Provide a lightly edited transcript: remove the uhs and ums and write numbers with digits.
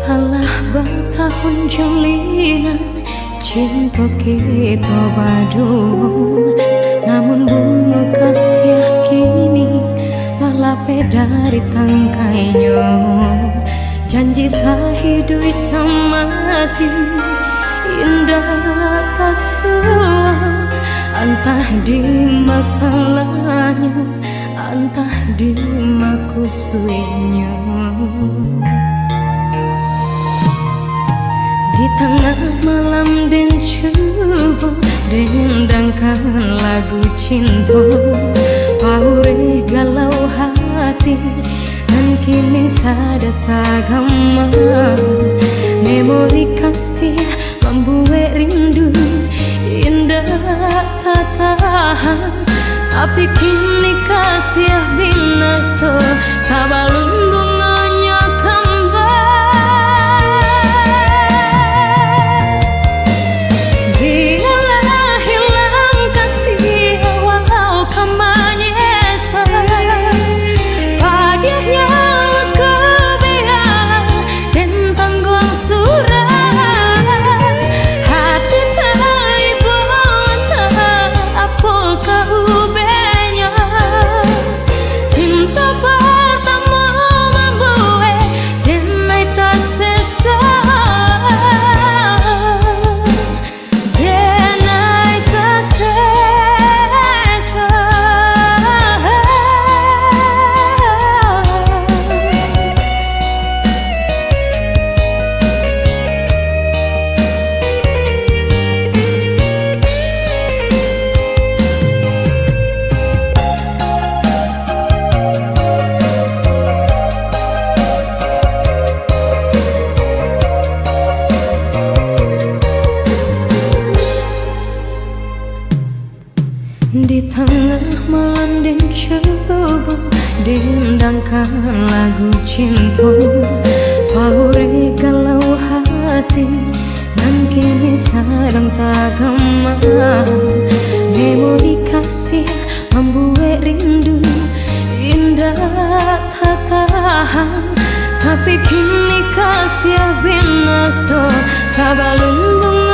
Alah bertahun jalinan cinta kita badung, namun bunga kasih kini malah beda dari tangkainya. Janji sehidup sama mati indah tak sesuai, entah di masalahnya, entah di makusudnya. Di tengah malam dan coba dendangkan lagu cinta, paure galau hati dan kini sada tagama. Memori kasih membuat rindu indah tak tahan, tapi kini kasih binasa sabalun bunganya kembali. Biarlah hilang kasih walau kamanyesa, padanya kebiar tentang gong surat hati tak ibu tak apakah ubenya. Cinta pertama membuat denai tak sesat, denai tak sesat. Di tengah malam dan coba dendangkan lagu cinta, paure galau hati dan kini sedang tagama. Memori kasih membuat rindu indah tak tahan, tapi kini kasih binasa sabalun